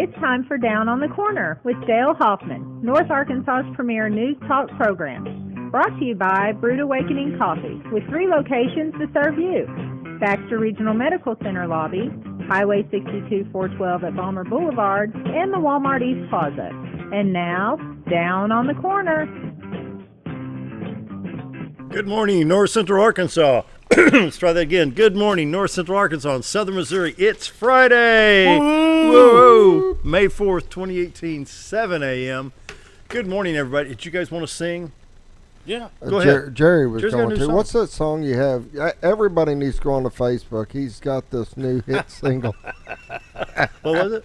It's time for Down on the Corner with Dale Hoffman, North Arkansas's premier news talk program. Brought to you by Brood Awakening Coffee, with 3 locations to serve you. Baxter Regional Medical Center lobby, Highway 62 412 at Balmer Boulevard, and the Walmart East Plaza. And now, Down on the Corner. Good morning, North Central Arkansas. Let's try that again. Good morning, North Central Arkansas and Southern Missouri. It's Friday. Whoa. May 4th, 2018, 7 a.m. Good morning, everybody. Did you guys want to sing? Yeah. Go ahead. Jerry was Jerry's going got a new to. song. What's that song you have? Everybody needs to go on to Facebook. He's got this new hit single. What was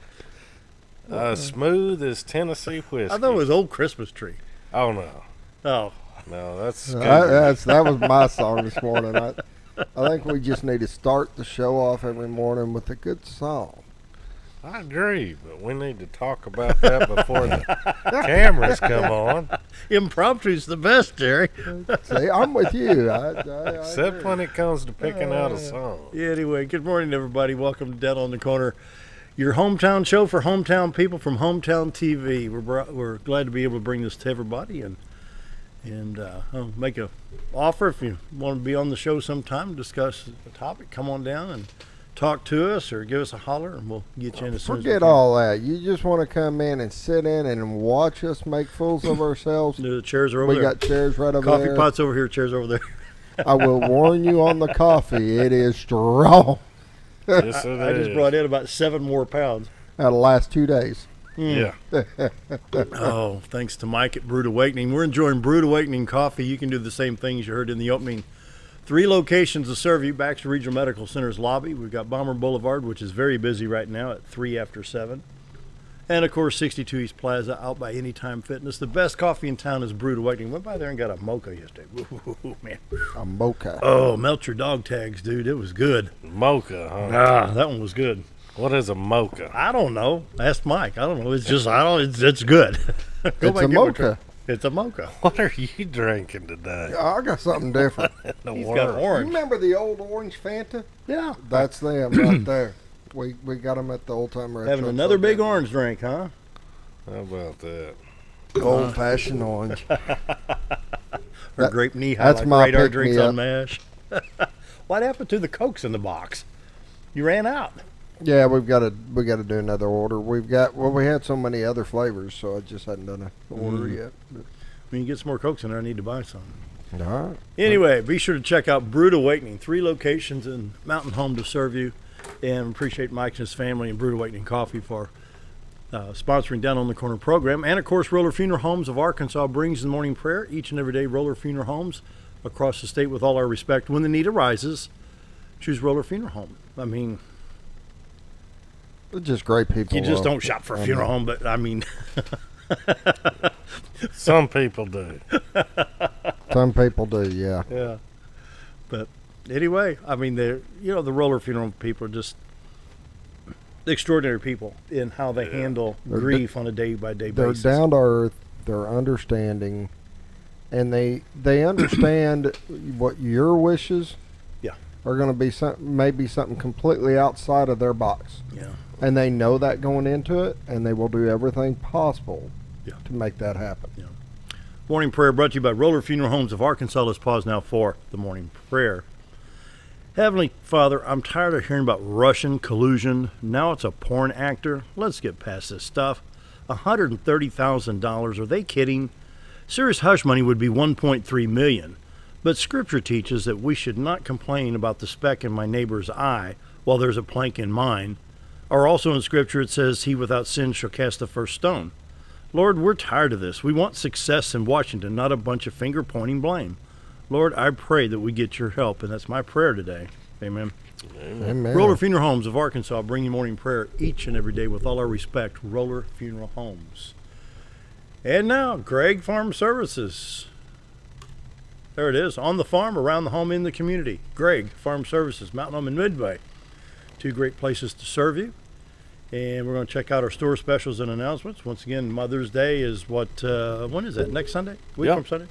it? Smooth as Tennessee whiskey. I thought it was Old Christmas Tree. Oh, no. Oh. No, that's That was my song this morning. I think we just need to start the show off every morning with a good song. I agree, but we need to talk about that before the cameras come on. Impromptu's the best, Jerry. See, I'm with you. Except agree. when it comes to picking out a song. Yeah, anyway, good morning, everybody. Welcome to Down on the Corner, your hometown show for hometown people from Hometown TV. We're glad to be able to bring this to everybody and I'll make an offer if you want to be on the show sometime, discuss a topic, come on down and talk to us or give us a holler and we'll get you in as soon as we Forget can. all that. You just want to come in and sit in and watch us make fools of ourselves. The chairs are over We there. got chairs right over Coffee there. pots over here, chairs over there. I will warn you on the coffee. It is strong. Yes, it I just is. brought in about 7 more pounds. Out of the last 2 days. Yeah. Oh, thanks to Mike at Brood Awakening. We're enjoying Brood Awakening coffee. You can do the same things you heard in the opening. 3 locations to serve you. Baxter Regional Medical Center's lobby. We've got Balmer Boulevard, which is very busy right now at 3 after 7. And, of course, 62 East Plaza out by Anytime Fitness. The best coffee in town is Brood Awakening. Went by there and got a mocha yesterday. Ooh, man. A mocha. Oh, melt your dog tags, dude. It was good. Mocha, huh? Ah, that one was good. What is a mocha? I don't know. Ask Mike. I don't know. It's just, it's good. Go It's back a and get mocha. It's a mocha. What are you drinking today? I got something different. The He's world. got You orange. remember the old orange Fanta? Yeah. That's them right there. We got them at the old time restaurant. Having another big orange drink, huh? How about that? Old fashioned orange. Or grape knee high that's like my radar pick-me-up. drinks on MASH. What happened to the Cokes in the box? You ran out. Yeah, we got to do another order. We had so many other flavors, so I just hadn't done an order yet. When you get some more Cokes in there, I need to buy some. All right. Anyway, be sure to check out Brood Awakening. 3 locations in Mountain Home to serve you. And appreciate Mike and his family and Brood Awakening Coffee for sponsoring Down on the Corner program. And, of course, Roller Funeral Homes of Arkansas brings the morning prayer each and every day. Roller Funeral Homes across the state, with all our respect. When the need arises, choose Roller Funeral Home. I mean, They're just great people. you just though. don't shop for a funeral home, but I mean, Some people do. Some people do, yeah. yeah. But anyway, I mean, the Roller Funeral people are just extraordinary people in how they handle grief on a day-by-day They're basis. down to earth. They're understanding, and they understand what your wishes are going to be. Maybe something completely outside of their box. Yeah. And they know that going into it, and they will do everything possible Yeah. to make that happen. Yeah. Morning prayer brought to you by Roller Funeral Homes of Arkansas. Let's pause now for the morning prayer. Heavenly Father, I'm tired of hearing about Russian collusion. Now it's a porn actor. Let's get past this stuff. $130,000. Are they kidding? Serious hush money would be $1.3 million. But Scripture teaches that we should not complain about the speck in my neighbor's eye while there's a plank in mine. Or also in Scripture it says, he without sin shall cast the first stone. Lord, we're tired of this. We want success in Washington, not a bunch of finger-pointing blame. Lord, I pray that we get your help, and that's my prayer today. Amen. Amen. Roller Funeral Homes of Arkansas bring you morning prayer each and every day with all our respect. Roller Funeral Homes. And now, Greg Farm Services. There it is, on the farm, around the home, in the community. Greg Farm Services, Mountain Home and Midway. 2 great places to serve you. And we're going to check out our store specials and announcements. Once again, Mother's Day is when is that? Next Sunday? Week Yep. from Sunday?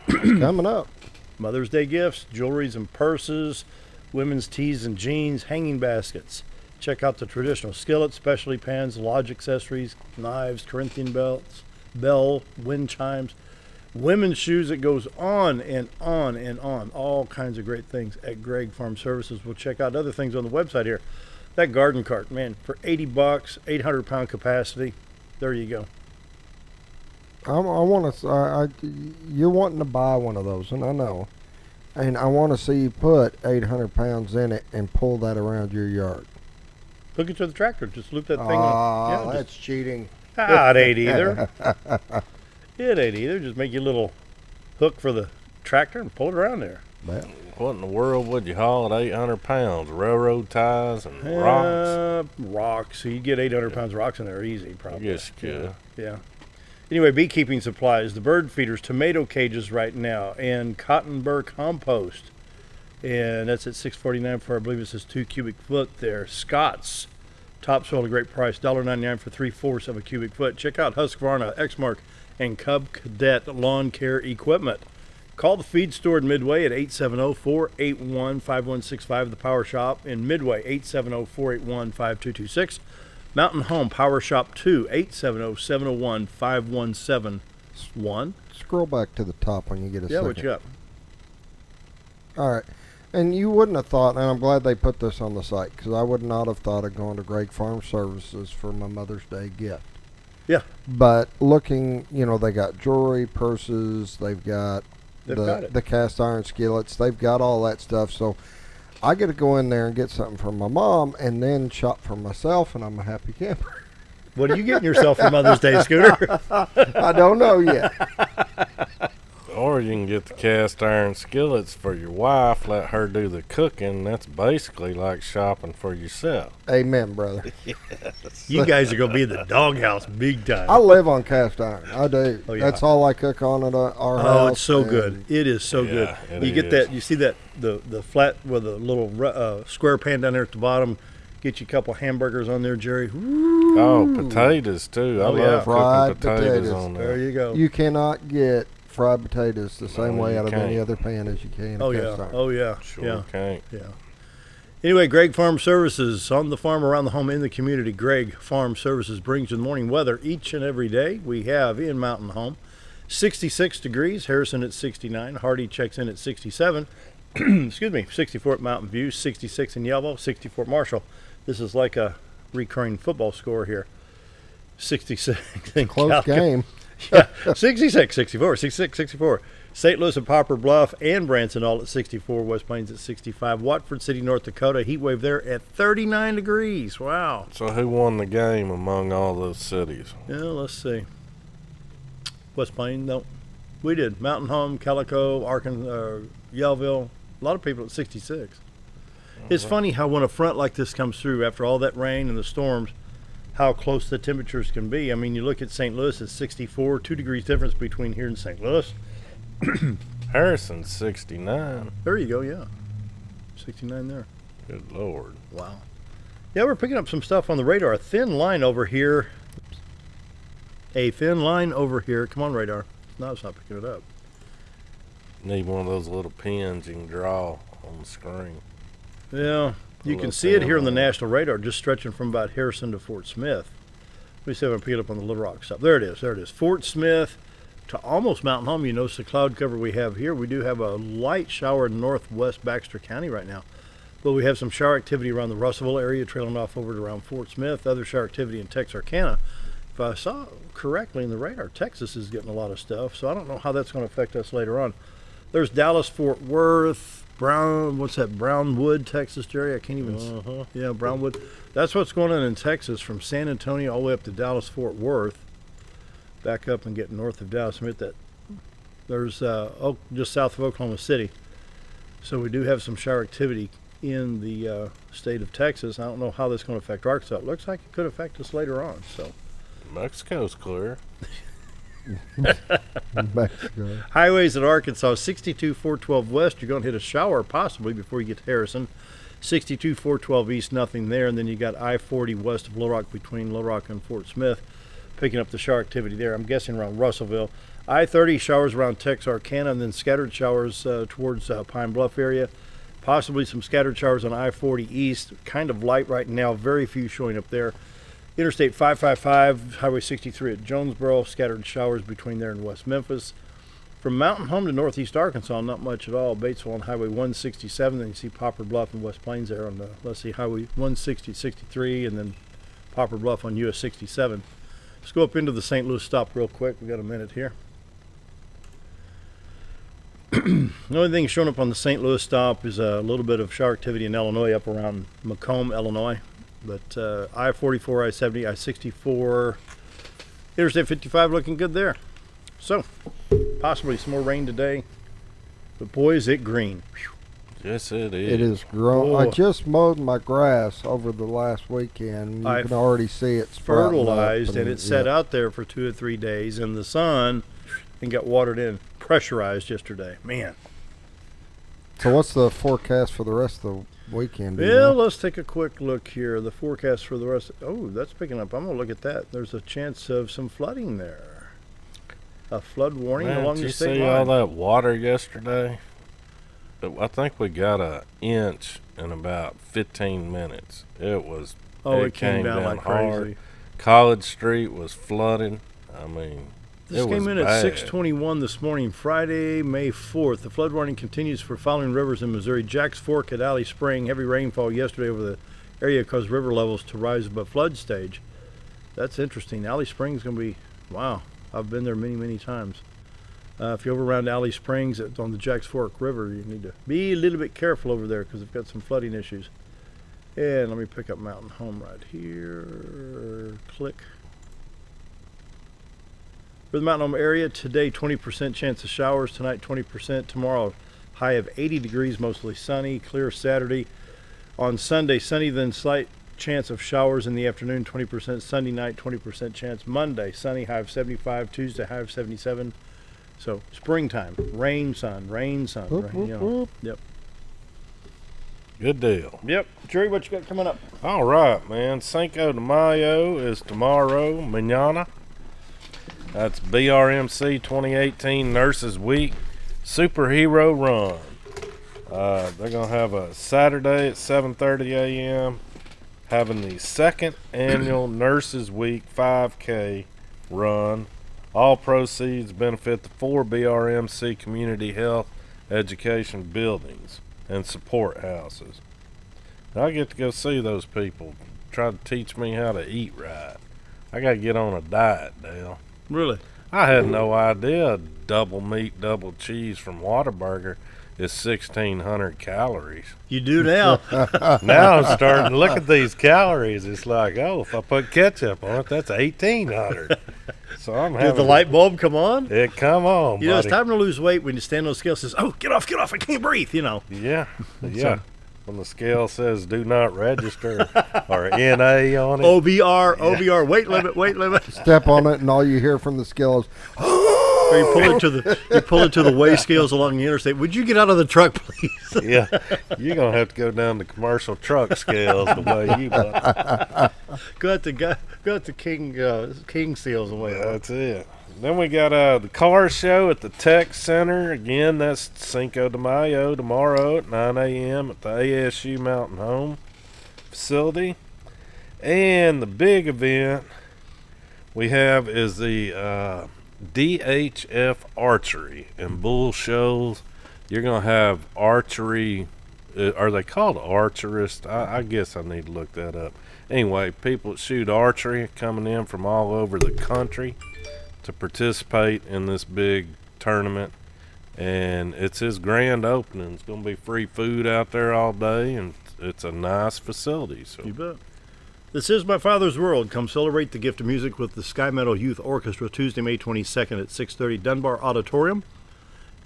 It's coming up. Mother's Day gifts, jewelries and purses, women's tees and jeans, hanging baskets, Check out the traditional skillets, specialty pans, lodge accessories, knives, Corinthian belts, bell, wind chimes, women's shoes. It goes on and on and on. All kinds of great things at Gregg Farm Services. We'll check out other things on the website here. That garden cart, man, for $80, 800-pound capacity. There you go. I want to. You're wanting to buy one of those, and I know. And I want to see you put 800 pounds in it and pull that around your yard. Hook it to the tractor. Just loop that thing on. Yeah, that's cheating. It ain't either. It ain't either. Just make you a little hook for the tractor and pull it around there. Well, what in the world would you haul at 800 pounds? Railroad ties and rocks? Rocks. So you get 800 pounds of rocks in there easy, probably. Yes, you could. Yeah. Anyway, beekeeping supplies, the bird feeders, tomato cages right now, and cotton burr compost. And that's at $6.49 for, I believe it says 2 cubic foot there. Scott's topsoil, a great price, $1.99 for 3/4 of a cubic foot. Check out Husqvarna, Exmark, and Cub Cadet lawn care equipment. Call the feed store in Midway at 870-481-5165, the Power Shop in Midway, 870-481-5226. Mountain Home Power Shop 2, 870-701-5171. scroll back to the top when you get a second. Yeah, what you got? All right. And you wouldn't have thought, and I'm glad they put this on the site, because I would not have thought of going to Gregg Farm Services for my Mother's Day gift. Yeah. But looking, they got jewelry, purses, they've got the cast iron skillets, they've got all that stuff. So I get to go in there and get something for my mom and then shop for myself, and I'm a happy camper. What are you getting yourself for Mother's Day, Scooter? I don't know yet. Or you can get the cast iron skillets for your wife, let her do the cooking. That's basically like shopping for yourself. Amen, brother. Yes. You guys are going to be in the doghouse big time. I live on cast iron. I do. Oh, yeah. That's all I cook on at our house. Oh, it's so good. It is so good. You get is. that, you see that, the flat with a little square pan down there at the bottom. Get you a couple hamburgers on there, Jerry. Woo. Oh, potatoes, too. I love fried cooking potatoes potatoes. on there. There you go. You cannot get fried potatoes the same way you out of any can't. other pan as you can. Oh, cast yeah. iron. Oh, yeah. Sure Yeah. can't. Yeah. Anyway, Gregg Farm Services, on the farm, around the home, in the community. Gregg Farm Services brings you the morning weather each and every day. We have in Mountain Home 66 degrees, Harrison at 69, Hardy checks in at 67, excuse me, 64 at Mountain View, 66 in Yellow, 64 at Marshall. This is like a recurring football score here. 66 in Close game. Yeah, 66, 64, 66, 64. St. Louis and Poplar Bluff and Branson all at 64. West Plains at 65. Watford City, North Dakota, heat wave there at 39 degrees. Wow. So who won the game among all those cities? Yeah, let's see. West Plains, no. We did. Mountain Home, Calico, Arkansas, Yellville. A lot of people at 66. It's funny how when a front like this comes through after all that rain and the storms, how close the temperatures can be. I mean, you look at St. Louis at 64, 2 degrees difference between here and St. Louis. Harrison's 69. There you go, yeah. 69 there. Good Lord. Wow. Yeah, we're picking up some stuff on the radar. A thin line over here. A thin line over here. Come on, radar. No, it's not picking it up. Need one of those little pins you can draw on the screen. Yeah, you can see it here on the national radar, just stretching from about Harrison to Fort Smith. Let me see if I can pick it up on the Little Rock stuff. There it is. There it is. Fort Smith to almost Mountain Home. You notice the cloud cover we have here. We do have a light shower in northwest Baxter County right now. But we have some shower activity around the Russellville area, trailing off over to around Fort Smith. Other shower activity in Texarkana. If I saw correctly in the radar, Texas is getting a lot of stuff. So I don't know how that's going to affect us later on. There's Dallas, Fort Worth, Brownwood, Texas, Jerry? I can't even. Yeah, Brownwood. That's what's going on in Texas from San Antonio all the way up to Dallas, Fort Worth. Back up and get north of Dallas. Admit that. There's just south of Oklahoma City. So we do have some shower activity in the state of Texas. I don't know how that's going to affect Arkansas. It looks like it could affect us later on. So Mexico's clear. Mexico. highways in Arkansas, 62 412 west, you're going to hit a shower possibly before you get to Harrison. 62 412 east, nothing there. And then you got I-40 west of Little Rock between Little Rock and Fort Smith, picking up the shower activity there. I'm guessing around Russellville. I-30 showers around Texarkana, and then scattered showers towards Pine Bluff area. Possibly some scattered showers on I-40 East. Kind of light right now. Very few showing up there. Interstate 555, Highway 63 at Jonesboro. Scattered showers between there and West Memphis. From Mountain Home to Northeast Arkansas, not much at all. Batesville on Highway 167. Then you see Poplar Bluff and West Plains there on the, let's see, Highway 160, 63, and then Poplar Bluff on US 67. Let's go up into the St. Louis stop real quick. We got a minute here. The only thing showing up on the St. Louis stop is a little bit of shower activity in Illinois, up around Macomb, Illinois. But I-44, I-70, I-64, Interstate 55 looking good there. So, possibly some more rain today. But boy, is it green. Whew. Yes, it is. It is grown. Oh. I just mowed my grass over the last weekend. You can already see it fertilized, and it sat yeah. out there for 2 or 3 days in the sun and got watered in, pressurized yesterday. Man. So what's the forecast for the rest of the weekend? Well, let's take a quick look here. The forecast for the rest. Oh, that's picking up. I'm going to look at that. There's a chance of some flooding there. A flood warning along the state line. Did you see all that water yesterday? I think we got an inch in about 15 minutes. It was. Oh, it came down like hard. crazy. College Street was flooded. I mean, this came in at 6:21 this morning, Friday, May 4th. The flood warning continues for following rivers in Missouri. Jack's Fork at Alley Spring. Heavy rainfall yesterday over the area caused river levels to rise above flood stage. That's interesting. Alley Spring's going to be, wow. I've been there many, many times. If you're over around Alley Springs on the Jack's Fork River, you need to be a little bit careful over there because they've got some flooding issues. And let me pick up Mountain Home right here. Click. For the Mountain Home area, today 20% chance of showers, tonight 20%, tomorrow high of 80 degrees, mostly sunny, clear Saturday. On Sunday, sunny then slight chance of showers in the afternoon, 20%. Sunday night, 20% chance. Monday, sunny, high of 75. Tuesday, high of 77. So, springtime. Rain, sun, rain, sun. Whoop, rain, whoop, whoop. Yep. Good deal. Yep. Jerry, what you got coming up? All right, man. Cinco de Mayo is tomorrow, mañana. That's BRMC 2018 Nurses Week Superhero Run. They're going to have a Saturday at 7:30 a.m. having the second annual Nurses Week 5K run. All proceeds benefit the 4 BRMC community health education buildings and support houses. I get to go see those people, try to teach me how to eat right. I got to get on a diet, Dale. Really? I had no idea double meat, double cheese from Whataburger is 1,600 calories. You do now. Now I'm starting to look at these calories. It's like, oh, if I put ketchup on it, that's 1,800. So I'm having. Did the light bulb come on? It come on, You know, buddy. it's time to lose weight when you stand on the scale and says, oh, get off, I can't breathe, you know. Yeah, yeah. When the scale says do not register or NA on it. OBR, weight limit. Step on it, and all you hear from the scale is, Or you pull it to the weigh scales along the interstate. Would you get out of the truck, please? Yeah, you're gonna have to go down to commercial truck scales the way you want. Go out to King Seals the way. That's it. Then we got the car show at the Tech Center. Again, that's Cinco de Mayo tomorrow at 9 a.m. at the ASU Mountain Home facility. And the big event we have is the DHF Archery and Bull Shoals. You're going to have archery. Are they called archerists? I guess I need to look that up. Anyway, people that shoot archery coming in from all over the country to participate in this big tournament, and it's his grand opening. It's going to be free food out there all day, and it's a nice facility. So You bet. This is My Father's World. Come celebrate the gift of music with the Sky Meadow Youth Orchestra Tuesday, May 22nd at 6:30 Dunbar Auditorium.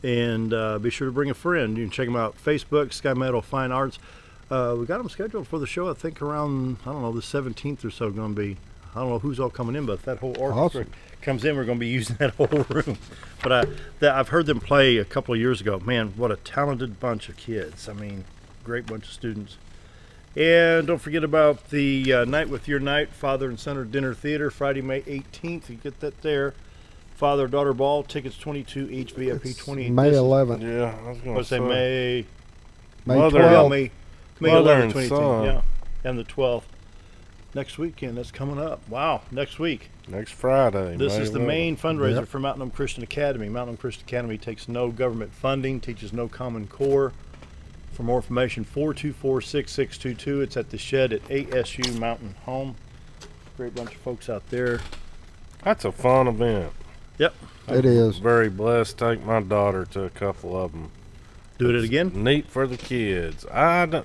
And be sure to bring a friend. You can check them out Facebook, Sky Meadow Fine Arts. We got them scheduled for the show, I think, around, I don't know, the 17th or so. Going to be, I don't know who's all coming in, but if that whole orchestra comes in, we're going to be using that whole room. But I've heard them play a couple of years ago. Man, what a talented bunch of kids. I mean, great bunch of students. And don't forget about the Night with Your Night, Father and Son Dinner Theater, Friday, May 18th. You get that there. Father-daughter ball, tickets 22 each, VIP 28. May 11th. yeah, I was going to Let's say May Mother, 12th. May Mother 11th, and 2018. son. Yeah, and the 12th. Next weekend, that's coming up. Wow, next week. Next Friday. This May is the 11th. main fundraiser Yep. for Mountain Home Christian Academy. Mountain Home Christian Academy takes no government funding, teaches no Common Core. For more information, 424-6622. It's at the shed at ASU Mountain Home. Great bunch of folks out there. That's a fun event. Yep. It is. Very blessed. Take my daughter to a couple of them. Do it again? Neat for the kids.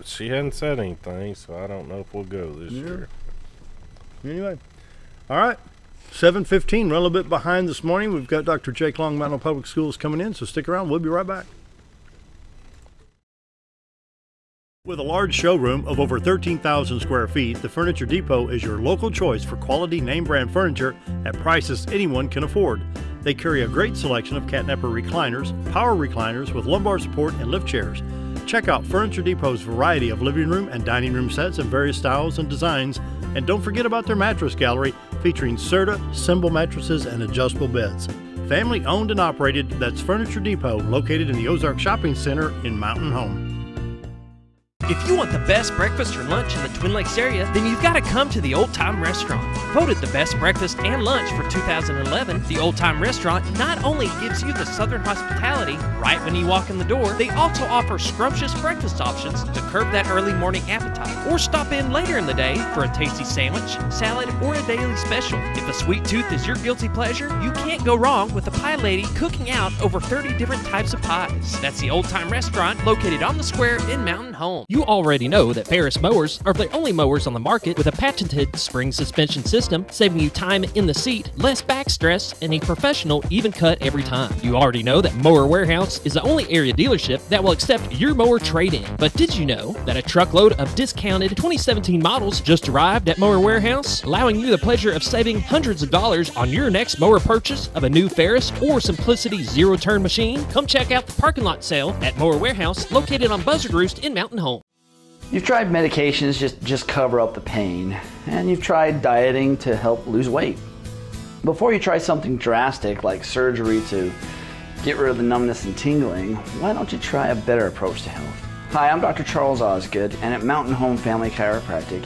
She hadn't said anything, so I don't know if we'll go this year. Anyway, all right. 7:15, run a little bit behind this morning. We've got Dr. Jake Long, Mountain Home Public Schools, coming in, so stick around. We'll be right back. With a large showroom of over 13,000 square feet, the Furniture Depot is your local choice for quality name brand furniture at prices anyone can afford. They carry a great selection of catnapper recliners, power recliners with lumbar support, and lift chairs. Check out Furniture Depot's variety of living room and dining room sets in various styles and designs. And don't forget about their mattress gallery featuring Serta, Symbol mattresses, and adjustable beds. Family owned and operated, that's Furniture Depot, located in the Ozark Shopping Center in Mountain Home. If you want the best breakfast or lunch in the Twin Lakes area, then you've got to come to the Old Time Restaurant. Voted the best breakfast and lunch for 2011, the Old Time Restaurant not only gives you the Southern hospitality right when you walk in the door, they also offer scrumptious breakfast options to curb that early morning appetite. Or stop in later in the day for a tasty sandwich, salad, or a daily special. If a sweet tooth is your guilty pleasure, you can't go wrong with a pie lady cooking out over 30 different types of pies. That's the Old Time Restaurant, located on the square in Mountain Home. You already know that Ferris mowers are the only mowers on the market with a patented spring suspension system, saving you time in the seat, less back stress, and a professional even cut every time. You already know that Mower Warehouse is the only area dealership that will accept your mower trade-in. But did you know that a truckload of discounted 2017 models just arrived at Mower Warehouse, allowing you the pleasure of saving hundreds of dollars on your next mower purchase of a new Ferris or Simplicity zero-turn machine? Come check out the parking lot sale at Mower Warehouse, located on Buzzard Roost in Mountain Home. You've tried medications just cover up the pain, and you've tried dieting to help lose weight. Before you try something drastic like surgery to get rid of the numbness and tingling, why don't you try a better approach to health? Hi, I'm Dr. Charles Osgood, and at Mountain Home Family Chiropractic,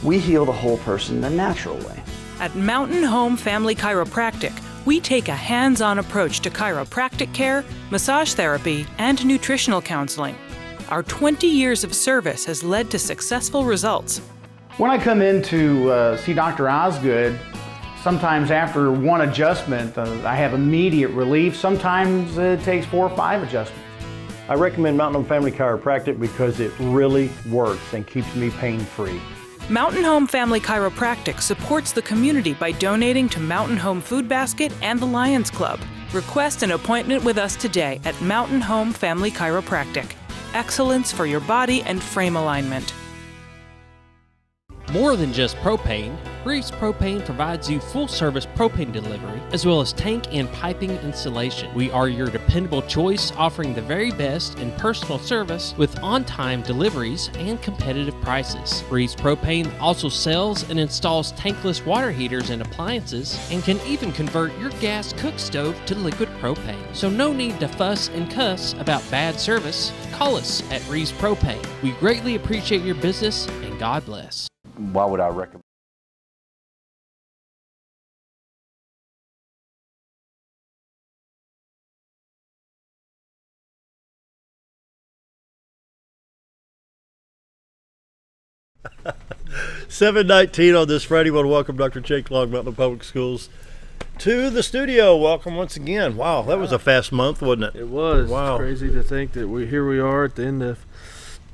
we heal the whole person the natural way. At Mountain Home Family Chiropractic, we take a hands-on approach to chiropractic care, massage therapy, and nutritional counseling. Our 20 years of service has led to successful results. When I come in to see Dr. Osgood, sometimes after one adjustment, I have immediate relief. Sometimes it takes 4 or 5 adjustments. I recommend Mountain Home Family Chiropractic because it really works and keeps me pain-free. Mountain Home Family Chiropractic supports the community by donating to Mountain Home Food Basket and the Lions Club. Request an appointment with us today at Mountain Home Family Chiropractic. Excellence for your body and frame alignment. More than just propane, Reeves Propane provides you full-service propane delivery as well as tank and piping installation. We are your dependable choice, offering the very best in personal service with on-time deliveries and competitive prices. Reeves Propane also sells and installs tankless water heaters and appliances and can even convert your gas cook stove to liquid propane. So no need to fuss and cuss about bad service. Call us at Reeves Propane. We greatly appreciate your business and God bless. Why would I recommend? $7:19 on this Friday. I want to welcome Dr. Jake Long, Mountain Public Schools, to the studio. Welcome once again. Wow, that was a fast month, wasn't it? It was. Wow. It's crazy to think that here we are at the end of,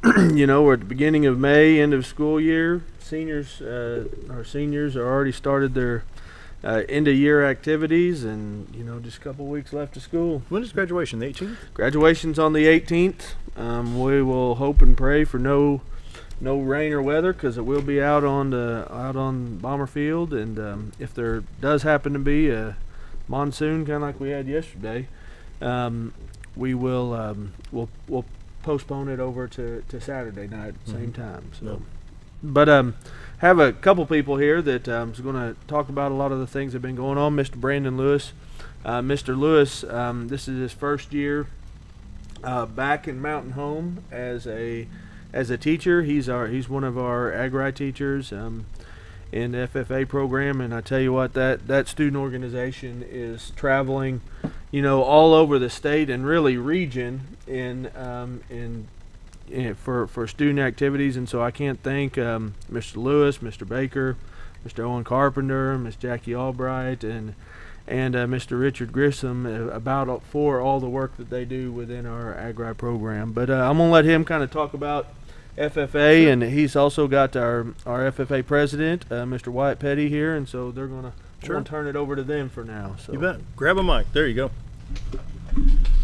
we're at the beginning of May, end of school year. Our seniors are already started their end of year activities, and just a couple weeks left of school. When is graduation? The 18th? Graduation's on the 18th. We will hope and pray for no rain or weather, because it will be out on Bomber Field, and if there does happen to be a monsoon, kind of like we had yesterday, we will we'll postpone it over to Saturday night at the same time. So. Yep. But have a couple people here that is going to talk about a lot of the things that have been going on. Mr. Brandon Lewis. Mr. Lewis, this is his first year back in Mountain Home as a teacher. He's one of our Agri teachers in the FFA program, and I tell you what, that student organization is traveling, all over the state and really region for student activities. And so I can't thank Mr. Lewis, Mr. Baker, Mr. Owen Carpenter, Miss Jackie Albright, and Mr. Richard Grissom for all the work that they do within our Agri program. But I'm going to let him kind of talk about FFA, and he's also got our FFA president, Mr. Wyatt Petty, here, and so they're going to turn it over to them for now. So. You bet. Grab a mic. There you go.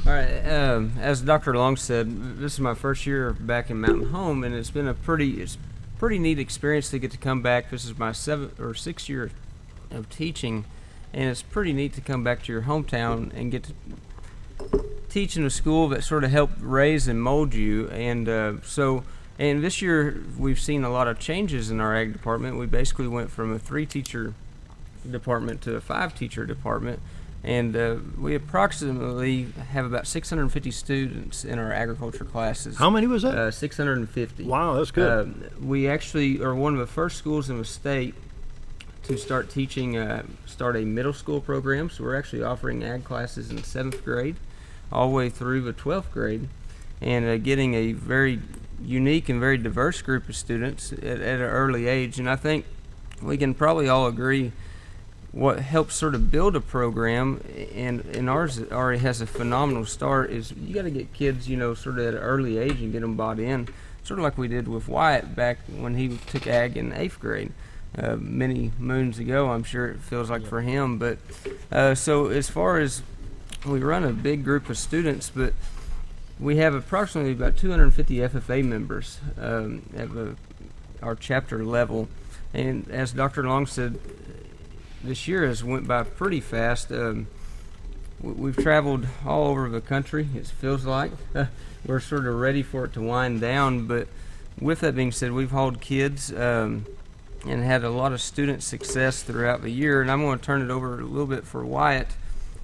All right. As Dr. Long said, this is my first year back in Mountain Home, and it's been a pretty neat experience to get to come back. This is my 7th or 6th year of teaching, and it's pretty neat to come back to your hometown and get to teach in a school that sort of helped raise and mold you. And this year we've seen a lot of changes in our ag department. We basically went from a 3-teacher department to a 5-teacher department, and we approximately have about 650 students in our agriculture classes. How many was that? 650. Wow, that's good. We actually are one of the first schools in the state to start teaching, start a middle school program. So we're actually offering ag classes in 7th grade all the way through the 12th grade, and getting a very unique and very diverse group of students at an early age. And I think we can probably all agree what helps sort of build a program, and ours already has a phenomenal start, is you got to get kids, sort of at an early age and get them bought in, sort of like we did with Wyatt back when he took ag in 8th grade. Many moons ago, I'm sure it feels like for him. But so as far as, we run a big group of students, but we have approximately about 250 FFA members at our chapter level. And as Dr. Long said, this year has went by pretty fast. We've traveled all over the country, it feels like. We're sort of ready for it to wind down, but with that being said, we've hauled kids and had a lot of student success throughout the year. And I'm going to turn it over a little bit for Wyatt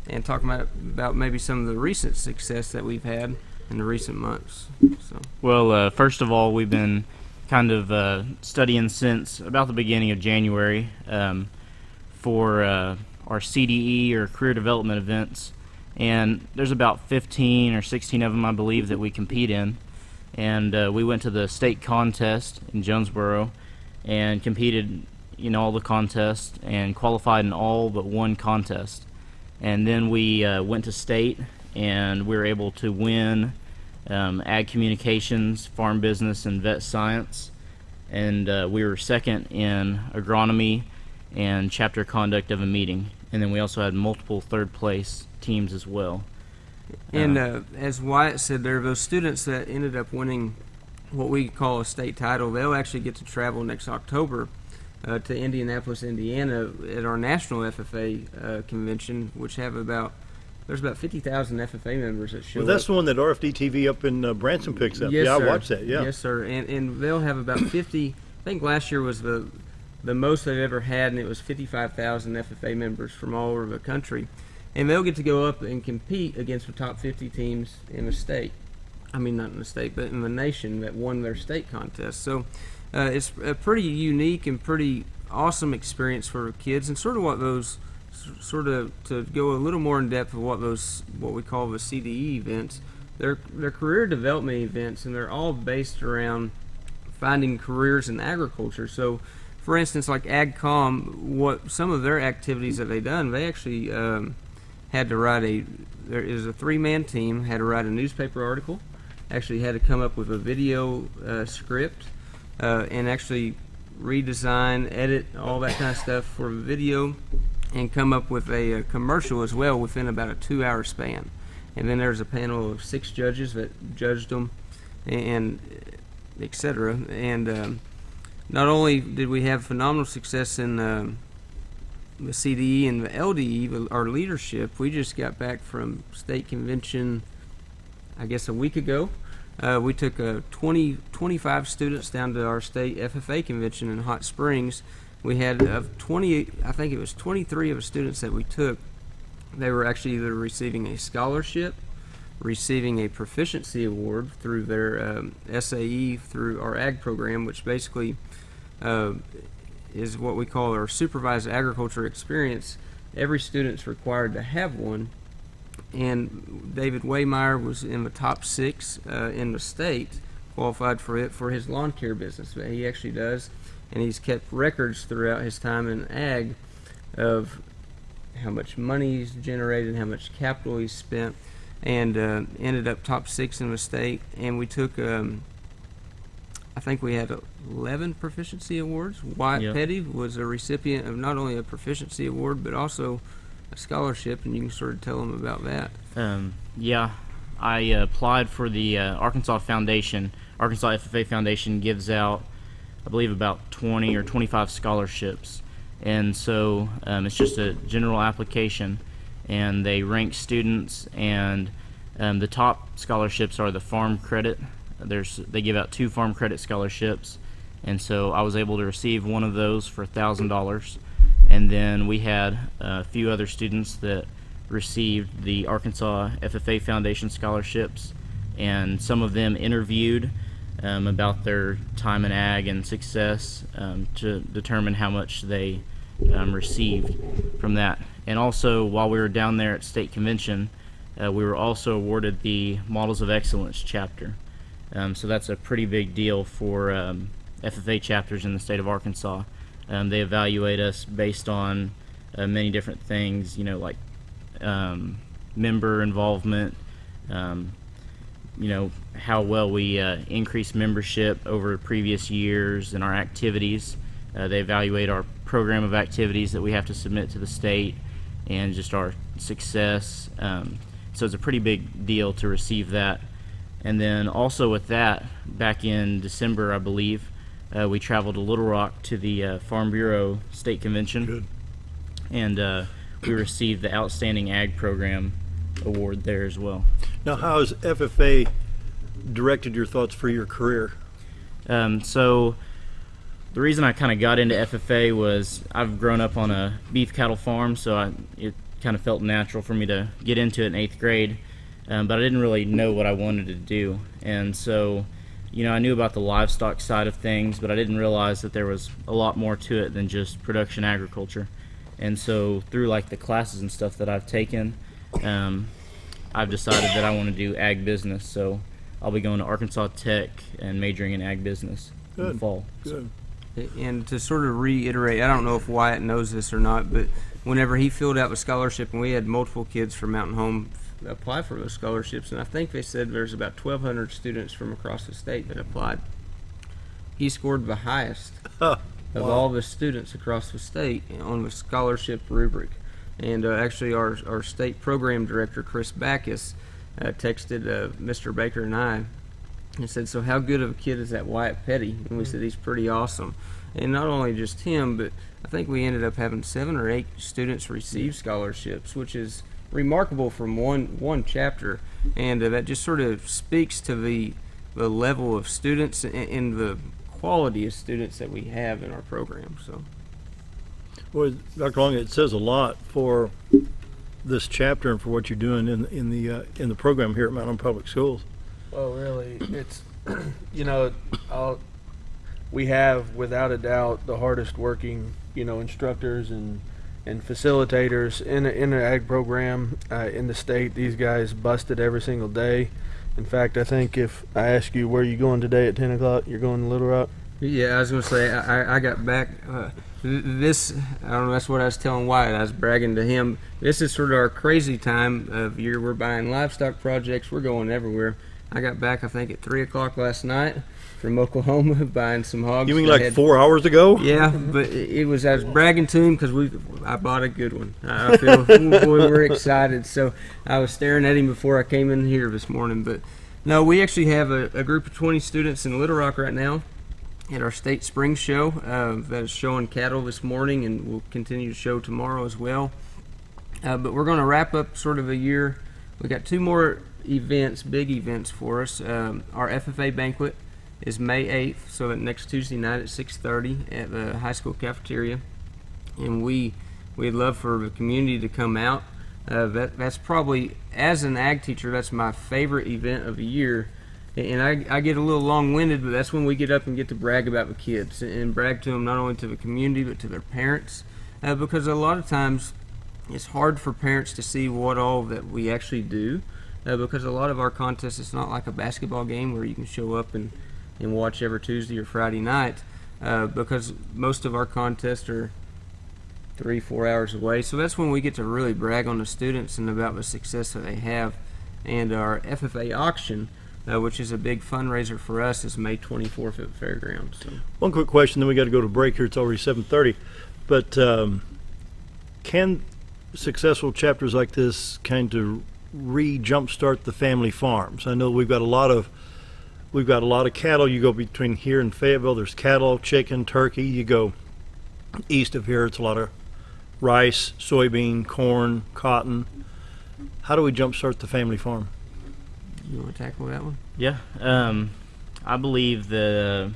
and talk about maybe some of the recent success that we've had in the recent months. Well, first of all, we've been kind of studying since about the beginning of January for our CDE, or career development events, and there's about 15 or 16 of them, I believe, that we compete in. And we went to the state contest in Jonesboro and competed in all the contests and qualified in all but one contest. And then we went to state, and we were able to win ag communications, farm business, and vet science. And we were second in agronomy and chapter conduct of a meeting. And then we also had multiple third place teams as well. And as Wyatt said, there are those students that ended up winning what we call a state title. They'll actually get to travel next October to Indianapolis, Indiana at our national FFA convention, which there's about 50,000 FFA members that show up. Well, that's the one that RFD TV up in Branson picks up. Yes, yeah, sir. I watched that, yeah. Yes, sir. And they'll have about 50, I think last year was the most they've ever had, and it was 55,000 FFA members from all over the country. And they'll get to go up and compete against the top 50 teams in the state. I mean, not in the state, but in the nation that won their state contest. So it's a pretty unique and pretty awesome experience for kids, and sort of what those, sort of to go a little more in depth of what we call the CDE events. They're career development events, and they're all based around finding careers in agriculture. So, for instance, like AgCom, what some of their activities that they've done, they actually had to write there is a 3-man team, had to write a newspaper article, actually had to come up with a video script, and actually redesign, edit, all that kind of stuff for a video, and come up with a commercial as well within about a 2-hour span. And then there's a panel of 6 judges that judged them, and etc. And not only did we have phenomenal success in the CDE and the LDE, our leadership, we just got back from state convention, I guess a week ago. We took 25 students down to our state FFA convention in Hot Springs. We had 23 of the students that we took, they were actually either receiving a scholarship receiving a proficiency award through their SAE through our ag program, which basically is what we call our supervised agriculture experience. Every student's required to have one, and David Waymeyer was in the top 6 in the state, qualified for it for his lawn care business. But he actually does, and he's kept records throughout his time in ag of how much money he's generated, how much capital he's spent, and ended up top 6 in the state. And we took, I think we had 11 proficiency awards. Wyatt Petty was a recipient of not only a proficiency award, but also a scholarship, and you can sort of tell them about that. I applied for the Arkansas Foundation. Arkansas FFA Foundation gives out, I believe, about 20 or 25 scholarships. And so it's just a general application, and they rank students, and the top scholarships are the farm credit. They give out 2 farm credit scholarships, and so I was able to receive one of those for $1,000. And then we had a few other students that received the Arkansas FFA Foundation scholarships, and some of them interviewed about their time in ag and success to determine how much they received from that. And also, while we were down there at State Convention, we were also awarded the Models of Excellence chapter. So that's a pretty big deal for FFA chapters in the state of Arkansas. They evaluate us based on many different things, like member involvement, how well we increase membership over previous years and our activities. They evaluate our program of activities that we have to submit to the state and just our success. So it's a pretty big deal to receive that. And then also with that, back in December, I believe, we traveled to Little Rock to the Farm Bureau State Convention. Good. And we received the Outstanding Ag Program Award there as well. Now, how has FFA directed your thoughts for your career? So the reason I kind of got into FFA was I've grown up on a beef cattle farm, so it kind of felt natural for me to get into it in 8th grade, but I didn't really know what I wanted to do. And so, I knew about the livestock side of things, but I didn't realize that there was a lot more to it than just production agriculture. And so through the classes and stuff that I've taken, I've decided that I want to do ag business. So I'll be going to Arkansas Tech and majoring in ag business in the fall. Good. And to sort of reiterate, I don't know if Wyatt knows this or not, but whenever he filled out the scholarship, and we had multiple kids from Mountain Home apply for those scholarships, and I think they said there's about 1,200 students from across the state that applied. He scored the highest of all the students across the state on the scholarship rubric. And actually our state program director, Chris Backus, texted Mr. Baker and I and said, "So how good of a kid is that Wyatt Petty?" And we said, "He's pretty awesome." And not only just him, but I think we ended up having 7 or 8 students receive scholarships, which is remarkable from one chapter. And that just sort of speaks to the level of students and the quality of students that we have in our program. So, Well, Dr. Long, it says a lot for this chapter and for what you're doing in the program here at Mountain Public Schools. Well, really, it's we have without a doubt the hardest working instructors and facilitators in an ag program in the state. These guys busted every single day. In fact, I think if I ask you where you going today at 10 o'clock, you're going to Little Rock? Yeah, I was going to say, I got back, I don't know, that's what I was telling Wyatt. I was bragging to him. This is sort of our crazy time of year. We're buying livestock projects. We're going everywhere. I got back, I think, at 3 o'clock last night from Oklahoma buying some hogs. You mean like 4 hours ago? Yeah, but I was bragging to him because I bought a good one. I feel, boy, we're excited. So I was staring at him before I came in here this morning. But no, we actually have a group of 20 students in Little Rock right now at our state spring show that is showing cattle this morning, and we'll continue to show tomorrow as well. But we're going to wrap up sort of a year. We got 2 more events, big events for us. Our FFA banquet is May 8th, so that next Tuesday night at 6:30 at the high school cafeteria, and we'd love for the community to come out. That's probably, as an ag teacher, that's my favorite event of the year. And I get a little long-winded, but that's when we get up and get to brag about the kids and brag to them, not only to the community but to their parents, because a lot of times it's hard for parents to see what all that we actually do, because a lot of our contests, it's not like a basketball game where you can show up and watch every Tuesday or Friday night, because most of our contests are 3-4 hours away. So that's when we get to really brag on the students and about the success that they have. And our FFA auction, which is a big fundraiser for us, is May 24th at the fairgrounds. So. One quick question, then we got to go to break here. It's already 7:30. But can successful chapters like this kind of jumpstart the family farms? I know we've got a lot of cattle. You go between here and Fayetteville, there's cattle, chicken, turkey. You go east of here, it's a lot of rice, soybean, corn, cotton. How do we jumpstart the family farm? You want to tackle that one? Yeah. I believe that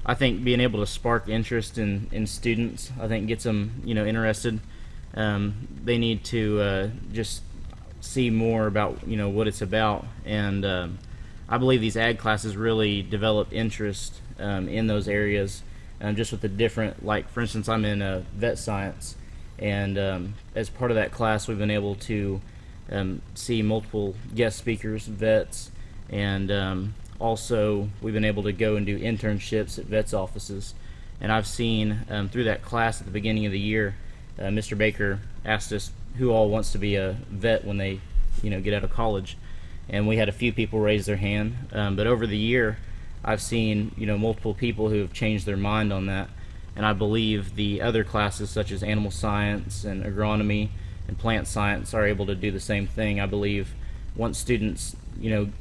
I think being able to spark interest in students, I think gets them, interested. They need to just see more about, what it's about. And I believe these ag classes really develop interest in those areas, just with the different, like, for instance, I'm in vet science. And as part of that class, we've been able to see multiple guest speakers, vets, and also we've been able to go and do internships at vets' offices. And I've seen through that class at the beginning of the year, Mr. Baker asked us who all wants to be a vet when they get out of college. And we had a few people raise their hand. But over the year, I've seen multiple people who have changed their mind on that. And I believe the other classes such as animal science and agronomy and plant science are able to do the same thing. I believe once students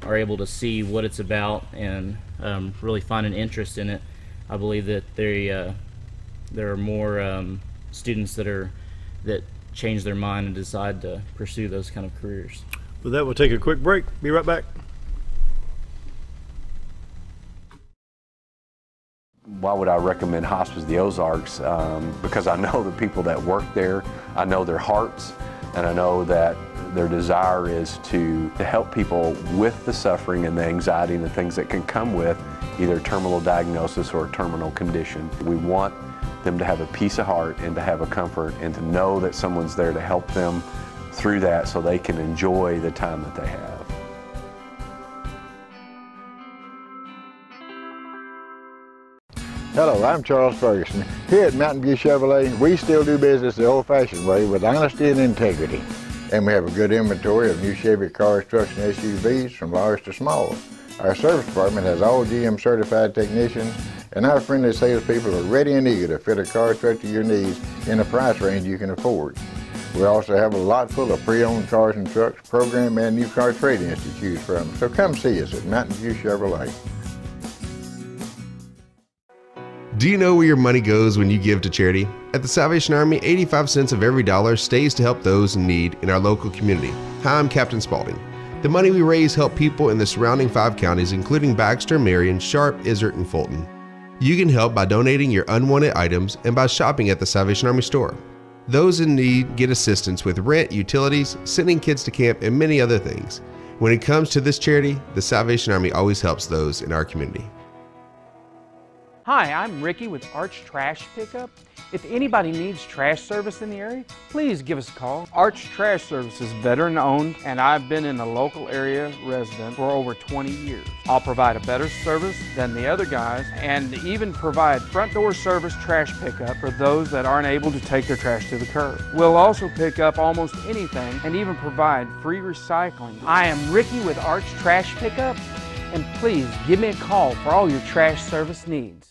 are able to see what it's about and really find an interest in it, I believe that there are more students that change their mind and decide to pursue those kind of careers. With that, we'll take a quick break. Be right back. Why would I recommend Hospice of the Ozarks? Because I know the people that work there, I know their hearts, and I know that their desire is to help people with the suffering and the anxiety and the things that can come with either terminal diagnosis or a terminal condition. We want them to have a peace of heart and to have a comfort and to know that someone's there to help them through that so they can enjoy the time that they have. Hello, I'm Charles Ferguson. Here at Mountain View Chevrolet, we still do business the old-fashioned way with honesty and integrity. And we have a good inventory of new Chevy cars, trucks, and SUVs from large to small. Our service department has all GM certified technicians, and our friendly salespeople are ready and eager to fit a car truck to your needs in a price range you can afford. We also have a lot full of pre-owned cars and trucks, program and new car trade-ins to choose from. So come see us at Mountain View Chevrolet. Do you know where your money goes when you give to charity? At the Salvation Army, 85 cents of every dollar stays to help those in need in our local community. Hi, I'm Captain Spaulding. The money we raise help people in the surrounding 5 counties, including Baxter, Marion, Sharp, Izard, and Fulton. You can help by donating your unwanted items and by shopping at the Salvation Army store. Those in need get assistance with rent, utilities, sending kids to camp, and many other things. When it comes to this charity, the Salvation Army always helps those in our community. Hi, I'm Ricky with Arch Trash Pickup. If anybody needs trash service in the area, please give us a call. Arch Trash Service is veteran owned, and I've been in the local area resident for over 20 years. I'll provide a better service than the other guys and even provide front door service trash pickup for those that aren't able to take their trash to the curb. We'll also pick up almost anything and even provide free recycling. I am Ricky with Arch Trash Pickup, and please give me a call for all your trash service needs.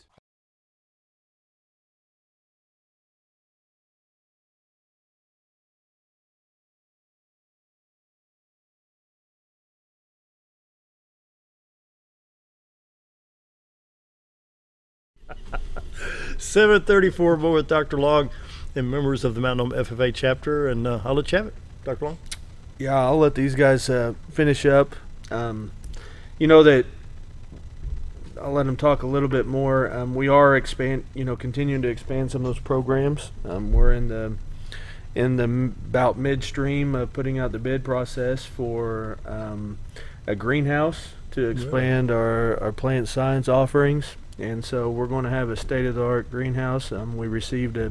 $7:34 more with Dr. Long and members of the Mountain Home FFA chapter, and I'll let you have it, Dr. Long. Yeah, I'll let these guys finish up. That I'll let them talk a little bit more. We are continuing to expand some of those programs. We're in about midstream of putting out the bid process for a greenhouse to expand our plant science offerings. And so we're going to have a state-of-the-art greenhouse. We received a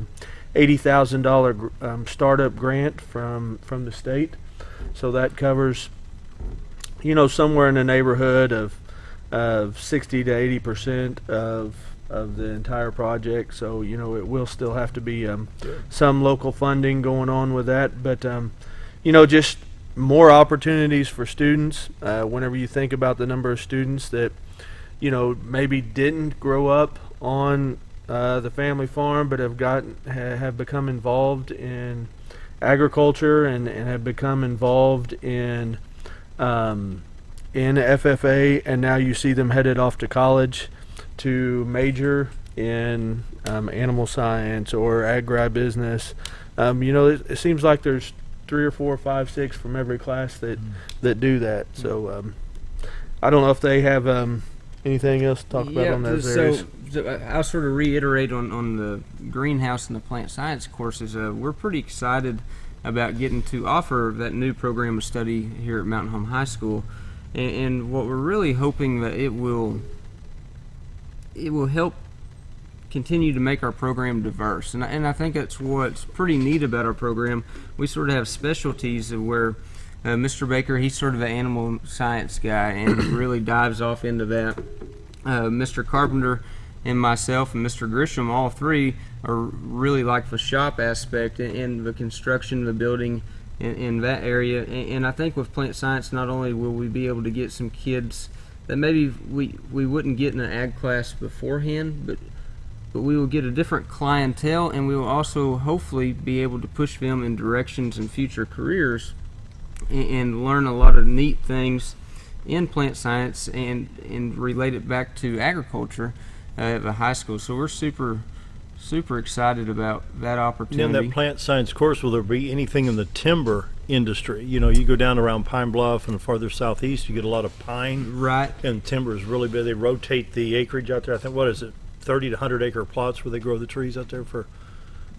$80,000 startup grant from the state. So that covers, somewhere in the neighborhood of 60 to 80% of the entire project. So, it will still have to be some local funding going on with that. But, just more opportunities for students. Whenever you think about the number of students that, maybe didn't grow up on the family farm, but have become involved in agriculture and have become involved in FFA, and now you see them headed off to college to major in animal science or agribusiness. It seems like there's 3 or 4 or 5, 6 from every class that do that. So I don't know if they have anything else to talk about on those areas. So I'll sort of reiterate on the greenhouse and the plant science courses. We're pretty excited about getting to offer that new program of study here at Mountain Home High School, and what we're really hoping that it will help continue to make our program diverse, and I think that's what's pretty neat about our program. We sort of have specialties of where Mr. Baker, he's sort of an animal science guy and really dives off into that. Mr. Carpenter and myself and Mr. Grisham, all three are really like the shop aspect in the construction of the building in that area. And I think with plant science, not only will we be able to get some kids that maybe we wouldn't get in an ag class beforehand, but we will get a different clientele, and we will also hopefully be able to push them in directions in future careers and learn a lot of neat things in plant science and relate it back to agriculture at the high school. So we're super excited about that opportunity. In that plant science course, will there be anything in the timber industry? You go down around Pine Bluff and farther southeast, you get a lot of pine. Right. And timber is really big. They rotate the acreage out there. I think, 30 to 100 acre plots where they grow the trees out there for,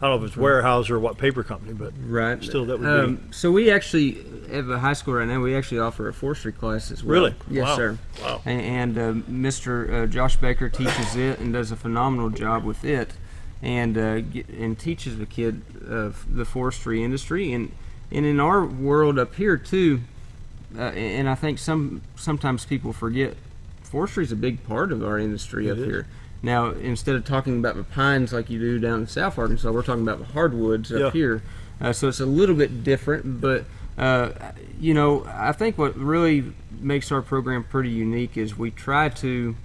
I don't know if it's warehouse or what paper company, but right. Still that would be. So we actually, at the high school right now, we actually offer a forestry class as well. Really? Yes, wow. sir. Wow. And Mr. Josh Baker teaches it and does a phenomenal job with it, and teaches the kid the forestry industry. And in our world up here too, and I think sometimes people forget, forestry is a big part of our industry up here. Now, instead of talking about the pines like you do down in South Arkansas, we're talking about the hardwoods up here. So it's a little bit different, but I think what really makes our program pretty unique is we try to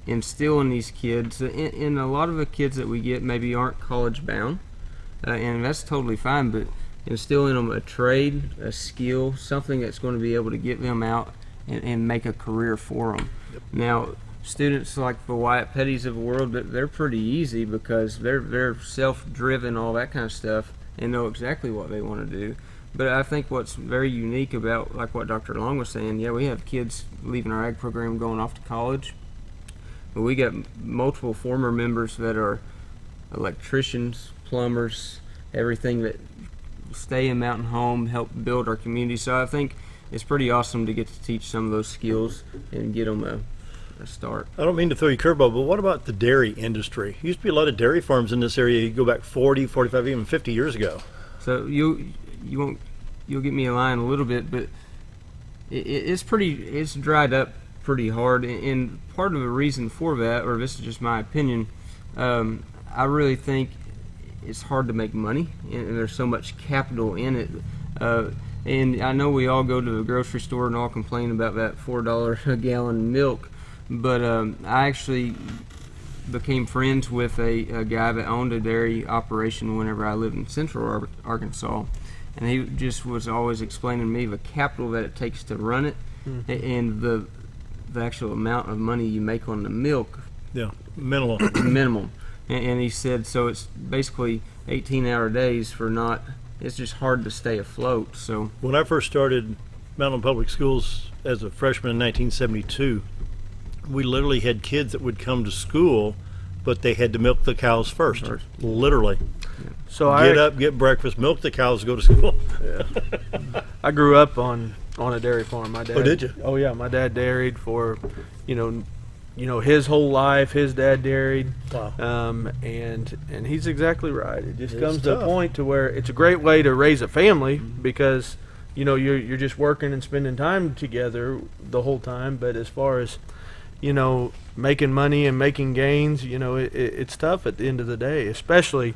instill in these kids, and a lot of the kids that we get maybe aren't college bound, and that's totally fine, but instill in them a trade, a skill, something that's going to be able to get them out and make a career for them. Now, students like the Wyatt Pettys of the world, they're pretty easy because they're self-driven, all that kind of stuff, and know exactly what they want to do. But I think what's very unique about, like what Dr. Long was saying, we have kids leaving our ag program going off to college, but we got multiple former members that are electricians, plumbers, everything that stay in Mountain Home, help build our community. So I think it's pretty awesome to get to teach some of those skills and get them a start. I don't mean to throw you a curveball, but what about the dairy industry? Used to be a lot of dairy farms in this area. You go back 40, 45, even 50 years ago. So you'll get me a line a little bit, but it's dried up pretty hard, and part of the reason for that, or this is just my opinion, I really think it's hard to make money, and there's so much capital in it. And I know we all go to the grocery store and all complain about that $4 a gallon milk, but I actually became friends with a guy that owned a dairy operation whenever I lived in Central Arkansas, and he just was always explaining to me the capital that it takes to run it, and the actual amount of money you make on the milk. Yeah, minimum. And he said, so it's basically 18-hour days for not. It's just hard to stay afloat. So when I first started Mountain Public Schools as a freshman in 1972, we literally had kids that would come to school, but they had to milk the cows first. Literally. So get up, get breakfast, milk the cows, go to school. Yeah. I grew up on a dairy farm. My dad. Oh, did you? Oh yeah, my dad dairied for, his whole life. His dad dairied. Wow. And he's exactly right. It just comes to tough. a point to where it's a great way to raise a family because, you're just working and spending time together the whole time. But as far as, making money and making gains, it's tough at the end of the day, especially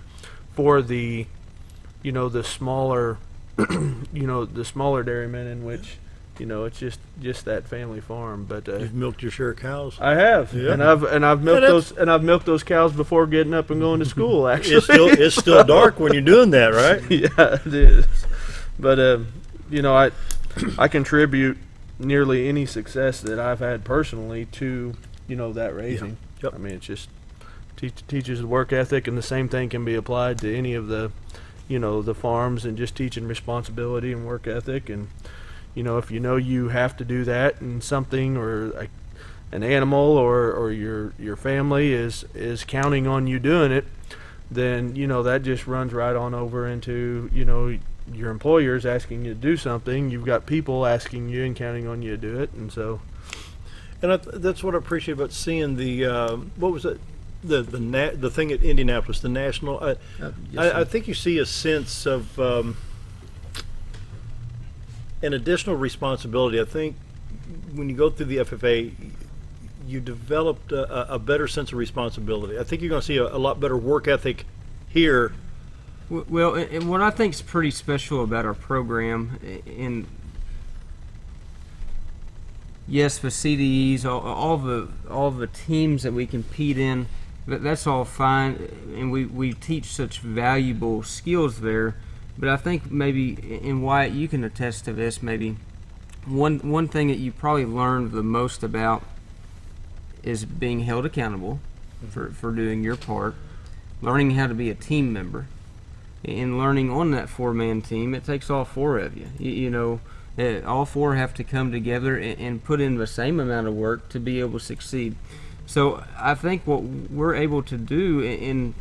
for the smaller, the smaller dairymen in which, it's just that family farm. But you've milked your share of cows. I have, yeah. and I've milked those cows before getting up and going to school. Actually, it's still dark when you're doing that, right? Yeah, it is. But I contribute nearly any success that I've had personally to that raising. Yep. I mean, it's just teaches the work ethic, and the same thing can be applied to any of the the farms, and just teaching responsibility and work ethic. And if you have to do that in something, or an animal or your family is counting on you doing it, then that just runs right on over into your employer's asking you to do something. You've got people asking you and counting on you to do it. And so, and that's what I appreciate about seeing the what was it, the thing at Indianapolis, the national. I think you see a sense of an additional responsibility. I think when you go through the FFA, you developed a better sense of responsibility. I think you're going to see a lot better work ethic here. Well, and what I think is pretty special about our program, and yes, for CDEs, all the teams that we compete in, that's all fine, and we teach such valuable skills there. But I think maybe, and Wyatt, you can attest to this, maybe one thing that you probably learned the most about is being held accountable for doing your part, learning how to be a team member, and learning on that four-man team. It takes all four of you. All four have to come together and put in the same amount of work to be able to succeed. So I think what we're able to do, and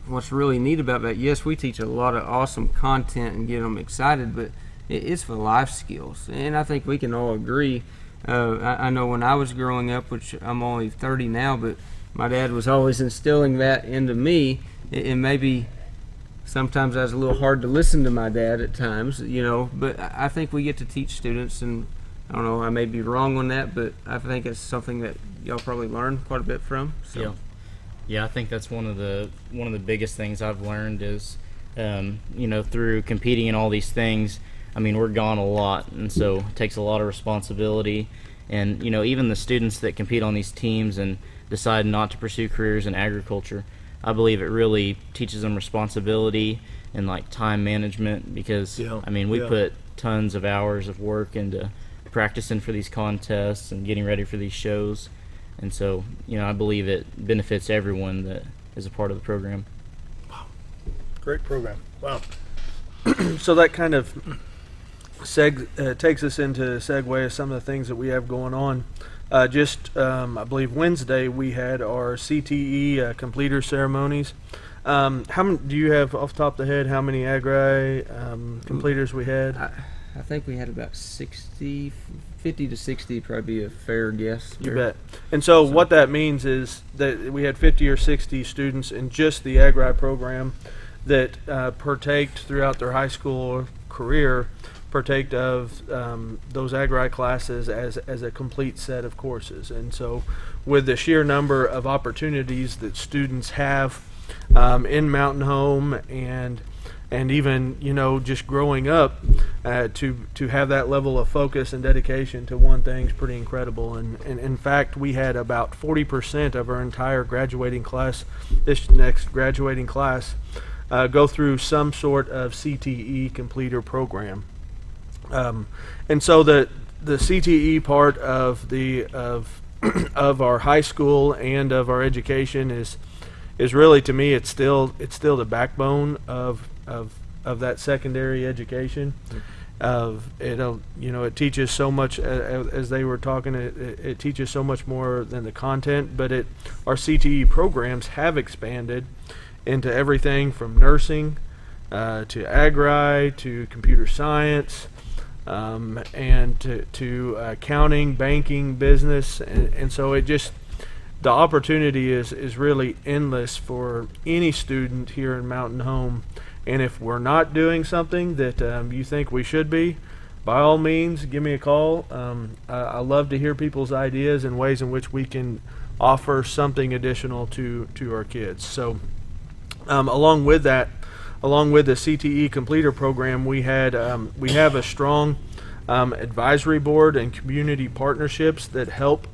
what's really neat about that, yes, we teach a lot of awesome content and get them excited, but it's for life skills. And I think we can all agree. I know when I was growing up, which I'm only 30 now, but my dad was always instilling that into me, and maybe sometimes I was a little hard to listen to my dad at times, but I think we get to teach students, and I don't know, I may be wrong on that, but I think it's something that y'all probably learn quite a bit from. So. Yeah, I think that's one of the biggest things I've learned is, through competing in all these things, I mean, we're gone a lot, and so it takes a lot of responsibility. And, even the students that compete on these teams and decide not to pursue careers in agriculture, I believe it really teaches them responsibility and time management, because we put tons of hours of work into practicing for these contests and getting ready for these shows, and so I believe it benefits everyone that is a part of the program. Wow, great program! Wow. So that kind of takes us into segue of some of the things that we have going on. I believe Wednesday we had our CTE completer ceremonies. How many do you have off the top of the head? How many Agri completers we had? I think we had about 50 to 60, probably a fair guess. You bet. And so what that means is that we had 50 or 60 students in just the Agri program that partaked throughout their high school career, partake of those Agri classes as a complete set of courses. And so with the sheer number of opportunities that students have in Mountain Home, and even just growing up, to have that level of focus and dedication to one thing is pretty incredible. And in fact, we had about 40% of our entire graduating class, this next graduating class, go through some sort of CTE completer program. And so the CTE part of of our high school and of our education is really, to me, it's still the backbone of that secondary education. It teaches so much, as they were talking, it teaches so much more than the content, but our CTE programs have expanded into everything from nursing to agri to computer science, and to accounting, banking, business, and so it just, the opportunity is really endless for any student here in Mountain Home. And if we're not doing something that you think we should be, by all means, give me a call. I love to hear people's ideas and ways in which we can offer something additional to our kids. So along with that, along with the CTE Completer program, we have a strong advisory board and community partnerships that help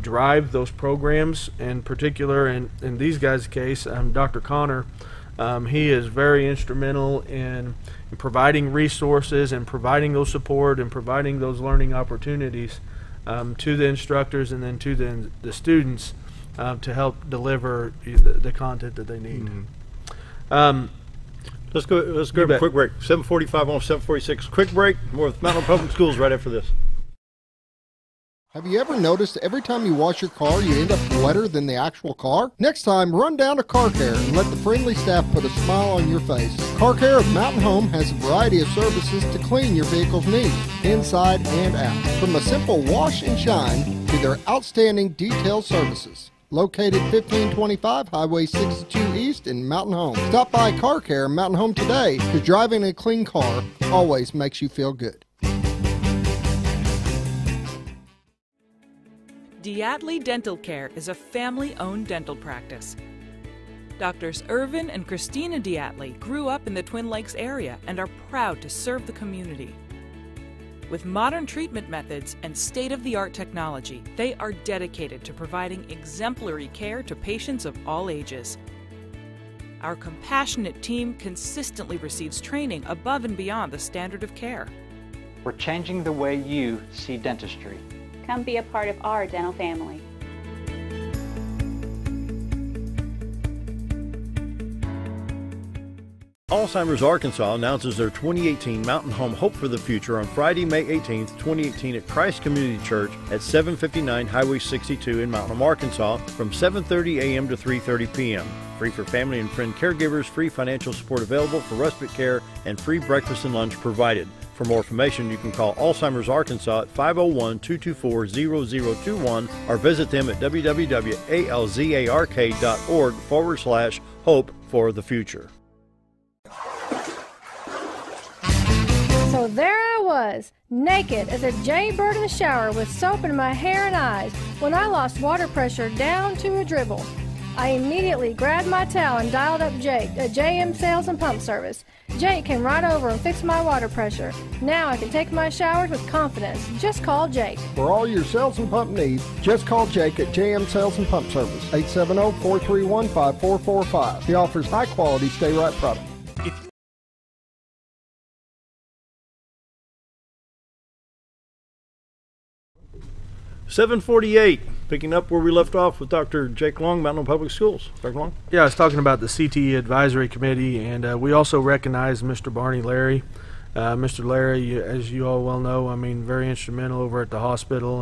drive those programs. In particular, in these guys' case, Dr. Connor, he is very instrumental in providing resources and providing those support and providing those learning opportunities to the instructors and then to the students to help deliver the content that they need. Let's go a quick break. 7:45 on 7:46. Quick break. More with Mountain Public Schools right after this. Have you ever noticed every time you wash your car, you end up wetter than the actual car? Next time, run down to Car Care and let the friendly staff put a smile on your face. Car Care of Mountain Home has a variety of services to clean your vehicle's needs, inside and out. From a simple wash and shine to their outstanding detail services. Located 1525 Highway 62 East in Mountain Home. Stop by Car Care Mountain Home today, because driving a clean car always makes you feel good. Diatley Dental Care is a family-owned dental practice. Doctors Irvin and Christina Diatley grew up in the Twin Lakes area and are proud to serve the community. With modern treatment methods and state-of-the-art technology, they are dedicated to providing exemplary care to patients of all ages. Our compassionate team consistently receives training above and beyond the standard of care. We're changing the way you see dentistry. Come be a part of our dental family. Alzheimer's Arkansas announces their 2018 Mountain Home Hope for the Future on Friday, May 18th, 2018 at Christ Community Church at 759 Highway 62 in Mountain Home, Arkansas from 7:30 a.m. to 3:30 p.m. Free for family and friend caregivers, free financial support available for respite care, and free breakfast and lunch provided. For more information, you can call Alzheimer's Arkansas at 501-224-0021 or visit them at www.alzark.org/hope for the future. So there I was, naked as a jaybird in the shower with soap in my hair and eyes when I lost water pressure down to a dribble. I immediately grabbed my towel and dialed up Jake at JM Sales and Pump Service. Jake came right over and fixed my water pressure. Now I can take my showers with confidence. Just call Jake. For all your sales and pump needs, just call Jake at JM Sales and Pump Service, 870-431-5445. He offers high-quality stay-right products. 7:48, picking up where we left off with Dr. Jake Long, Mountain Home Public Schools. Dr. Long? Yeah, I was talking about the CTE Advisory Committee, and we also recognize Mr. Barney Larry. Mr. Larry, as you all well know, I mean, very instrumental over at the hospital,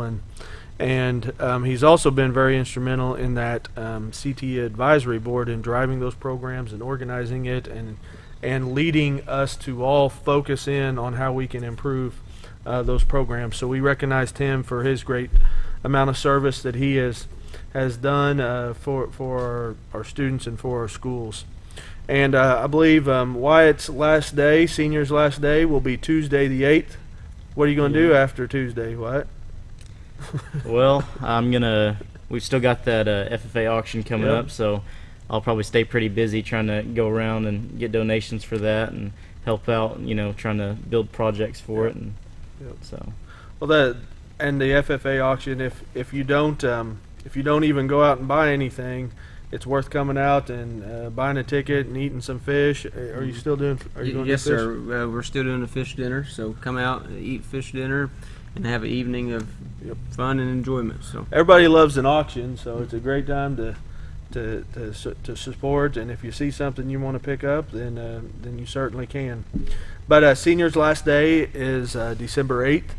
and he's also been very instrumental in that CTE Advisory Board in driving those programs and organizing it and leading us to all focus in on how we can improve those programs. So we recognized him for his great amount of service that he has done for our students and for our schools. And I believe Wyatt's last day, senior's last day, will be Tuesday the 8th. What are you going to do after Tuesday, Wyatt? Well, we've still got that FFA auction coming up, so I'll probably stay pretty busy trying to go around and get donations for that and help out, trying to build projects for it. And so, well, the FFA auction, if you don't even go out and buy anything, it's worth coming out and buying a ticket and eating some fish. Are you still doing? Are you going yes, to fish? sir. We're still doing a fish dinner. So come out, eat fish dinner, and have an evening of fun and enjoyment. So everybody loves an auction, so it's a great time to support. And if you see something you want to pick up, then you certainly can. But senior's last day is December 8th.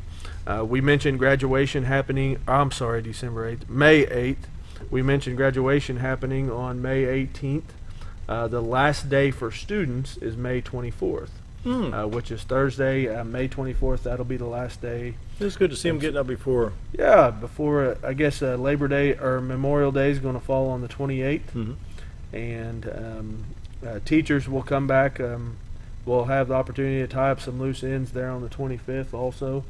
We mentioned graduation happening. I'm sorry, December 8th, May 8th. We mentioned graduation happening on May 18th. The last day for students is May 24th, which is Thursday, May 24th. That'll be the last day. It's good to see them getting up before. Yeah, before I guess Labor Day or Memorial Day is going to fall on the 28th, and teachers will come back. We'll have the opportunity to tie up some loose ends there on the 25th also.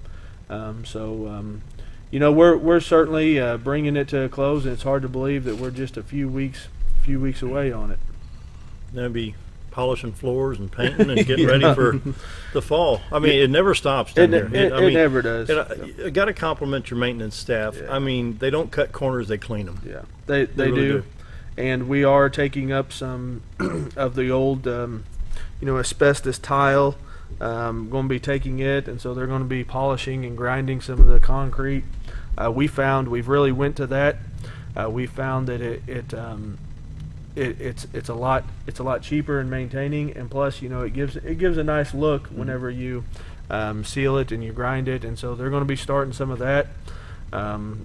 We're certainly bringing it to a close, and it's hard to believe that we're just a few weeks away on it. That'd be polishing floors and painting and getting ready for the fall. I mean, it never stops down here. It never does. I got to compliment your maintenance staff. Yeah. I mean, they don't cut corners; they clean them. Yeah, they really do. And we are taking up some of the old, asbestos tile. Going to be taking it, and so they're going to be polishing and grinding some of the concrete. We've really went to that. We found that it's a lot cheaper in maintaining, and plus it gives a nice look whenever you seal it and you grind it, and so they're going to be starting some of that.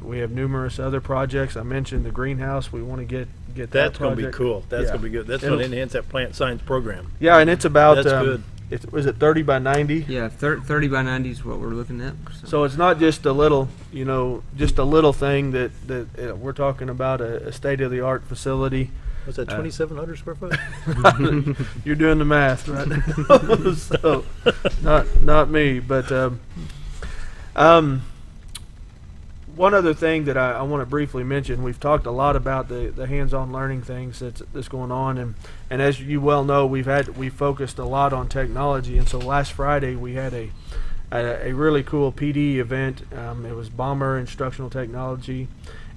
We have numerous other projects. I mentioned the greenhouse. We want to get that. That's going to be cool. That's going to be good. That's going to enhance that plant science program. Yeah, and it's about that's good. Was it 30 by 90? Yeah, 30 by 90 is what we're looking at. So it's not just a little, just a little thing that we're talking about a state-of-the-art facility. Was that 2,700 square foot? You're doing the math, right? So, not me, but one other thing that I want to briefly mention, we've talked a lot about the hands-on learning things that's going on, and as you well know, we focused a lot on technology, and so last Friday we had a really cool PD event. It was Bomber Instructional Technology,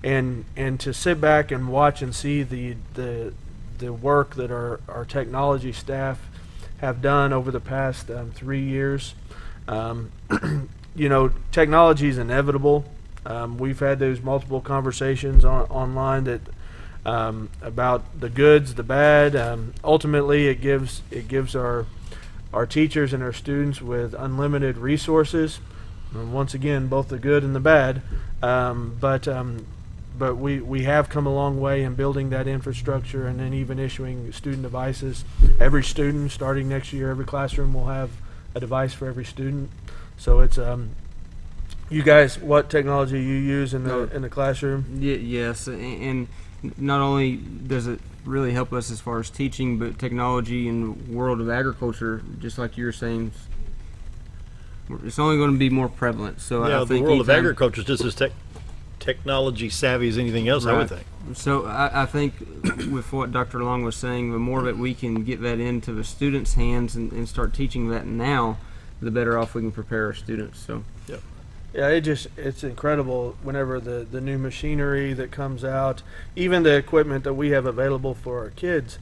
and to sit back and watch and see the work that our technology staff have done over the past 3 years. Technology is inevitable. We've had those multiple conversations online that about the goods, the bad. Ultimately, it gives our teachers and our students with unlimited resources. And once again, both the good and the bad. But we have come a long way in building that infrastructure, and then even issuing student devices. Every student, starting next year, every classroom will have a device for every student. So it's you guys, what technology you use in the classroom? Yes, and not only does it really help us as far as teaching, but technology in the world of agriculture, just like you were saying, it's only going to be more prevalent. So yeah, I think the world of agriculture is just as technology savvy as anything else, right. I would think. So I think with what Dr. Long was saying, the more that we can get that into the students' hands and start teaching that now, the better off we can prepare our students. So. Yep. Yeah, it's incredible whenever the new machinery that comes out, even the equipment that we have available for our kids,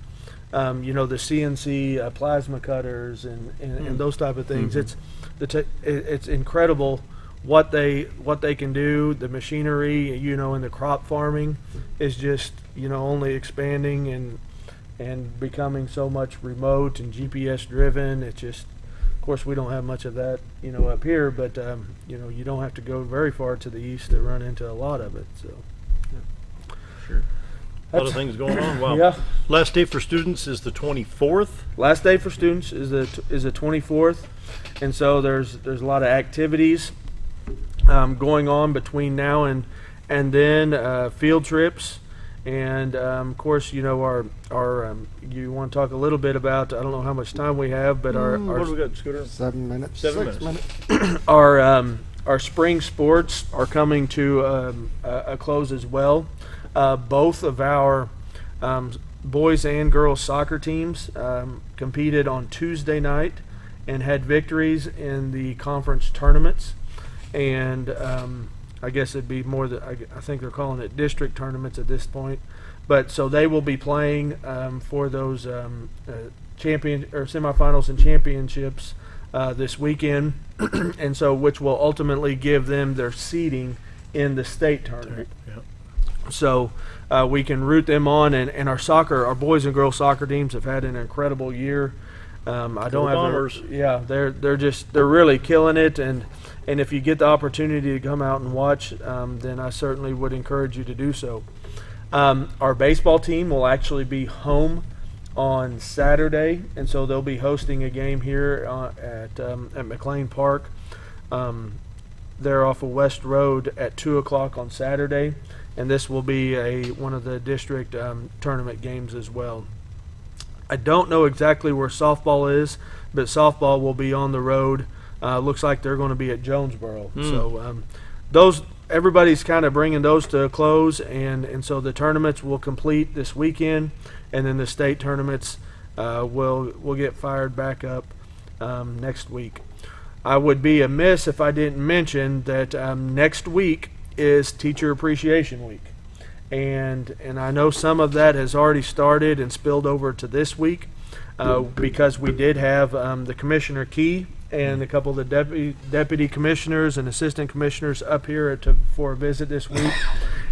the CNC plasma cutters and those type of things. It's incredible what they can do. The machinery, in the crop farming is just only expanding and becoming so much remote and GPS driven. It's just. Of course, we don't have much of that, up here, but you don't have to go very far to the east to run into a lot of it. So, yeah. Sure, a lot of things going on. Wow. Yeah. Last day for students is the 24th. Last day for students is the 24th, and so there's a lot of activities going on between now and then field trips. And of course, our you want to talk a little bit about, I don't know how much time we have, but our what do we got, Scooter? 7 minutes. 6 minutes. Our spring sports are coming to a close as well. Both of our boys and girls soccer teams competed on Tuesday night and had victories in the conference tournaments, and I guess it'd be more that I think they're calling it district tournaments at this point, but so they will be playing for those champion or semifinals and championships this weekend, and so which will ultimately give them their seeding in the state tournament. Yeah. So we can root them on, and our boys and girls soccer teams have had an incredible year. I don't have Bombers. They're really killing it, and if you get the opportunity to come out and watch, then I certainly would encourage you to do so. Our baseball team will actually be home on Saturday, and so they'll be hosting a game here at McLean Park. They're off of West Road at 2 o'clock on Saturday, and this will be one of the district tournament games as well. I don't know exactly where softball is, but softball will be on the road. Looks like they're going to be at Jonesboro. So everybody's kind of bringing those to a close, and so the tournaments will complete this weekend, and then the state tournaments will get fired back up next week. I would be amiss if I didn't mention that next week is Teacher Appreciation Week. And I know some of that has already started and spilled over to this week because we did have the Commissioner Key and a couple of the deputy commissioners and assistant commissioners up here for a visit this week.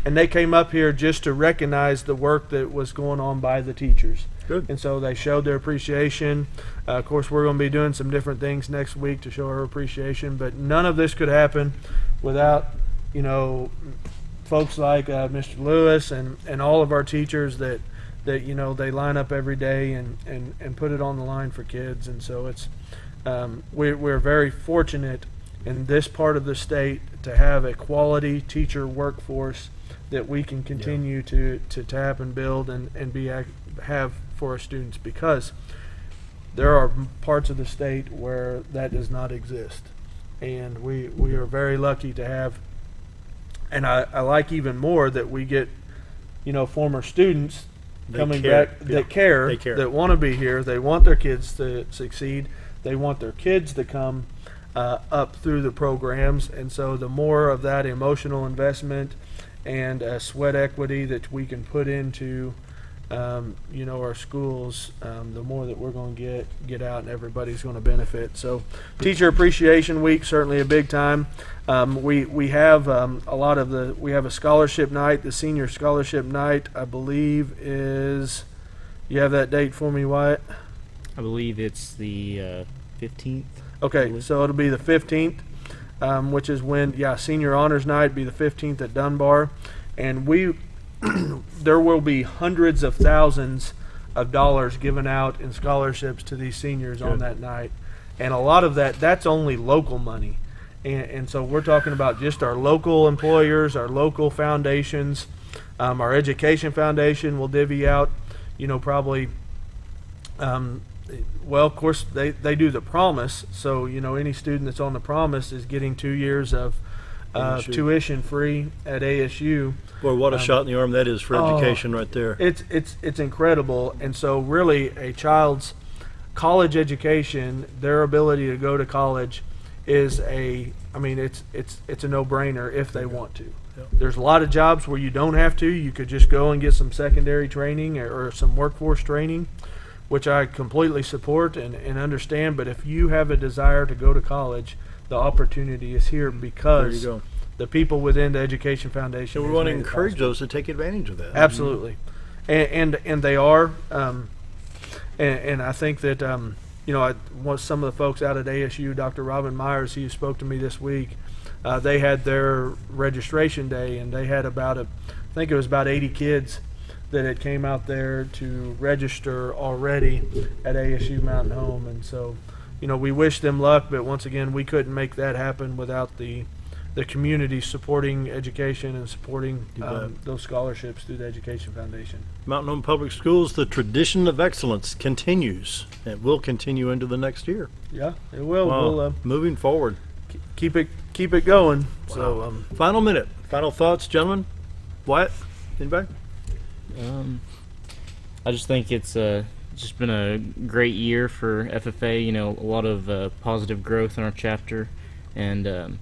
And they came up here just to recognize the work that was going on by the teachers. Good. And so they showed their appreciation. Of course, we're going to be doing some different things next week to show our appreciation, but none of this could happen without, folks like Mr. Lewis and all of our teachers that they line up every day and put it on the line for kids. And so it's we're very fortunate in this part of the state to have a quality teacher workforce that we can continue to tap and build and have for our students, because there are parts of the state where that does not exist, and we are very lucky to have. And I like even more that we get former students coming back that care, that want to be here. They want their kids to succeed. They want their kids to come up through the programs, and so the more of that emotional investment and sweat equity that we can put into our schools, the more that we're going to get out, and everybody's going to benefit. So Teacher Appreciation Week, certainly a big time. We have we have a scholarship night. The senior scholarship night, I believe, is, you have that date for me, Wyatt? I believe it's the 15th. Okay, so it'll be the 15th, which is when, Senior Honors Night be the 15th at Dunbar. And there will be hundreds of thousands of dollars given out in scholarships to these seniors on that night. And a lot of that's only local money. And so we're talking about just our local employers, our local foundations. Our education foundation will divvy out, probably, of course, they do the promise. So, any student that's on the promise is getting 2 years of tuition free at ASU. Boy, what a shot in the arm that is for education right there. It's incredible. And so really a child's college education, their ability to go to college is it's a no-brainer if they want to. Yep. There's a lot of jobs where you don't have to. You could just go and get some secondary training or some workforce training, which I completely support and understand. But if you have a desire to go to college, the opportunity is here because the people within the Education Foundation. So we want to encourage those to take advantage of that. Absolutely, and they are, and I think that some of the folks out at ASU, Dr. Robin Myers, he spoke to me this week. They had their registration day, and they had I think it was about 80 kids that had came out there to register already at ASU Mountain Home, and so. We wish them luck, but once again, we couldn't make that happen without the community supporting education and supporting those scholarships through the Education Foundation. Mountain Home Public Schools, the tradition of excellence continues and will continue into the next year. Yeah, it will. Wow. We'll, moving forward. Keep it going. Wow. So, final minute. Final thoughts, gentlemen? Wyatt, anybody? I just think it's just been a great year for FFA, a lot of positive growth in our chapter, and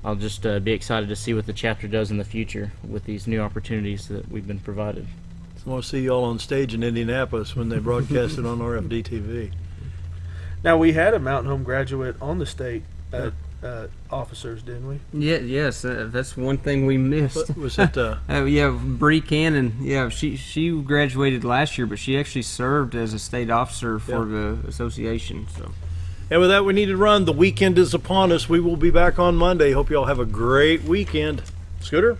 I'll just be excited to see what the chapter does in the future with these new opportunities that we've been provided. So I want to see you all on stage in Indianapolis when they broadcast it on RFD TV. Now, we had a Mountain Home graduate on the state officers, didn't we? Yes, that's one thing we missed. What was it? Bree Cannon. Yeah, she graduated last year, but she actually served as a state officer for the association. So. And with that, we need to run. The weekend is upon us. We will be back on Monday. Hope you all have a great weekend. Scooter?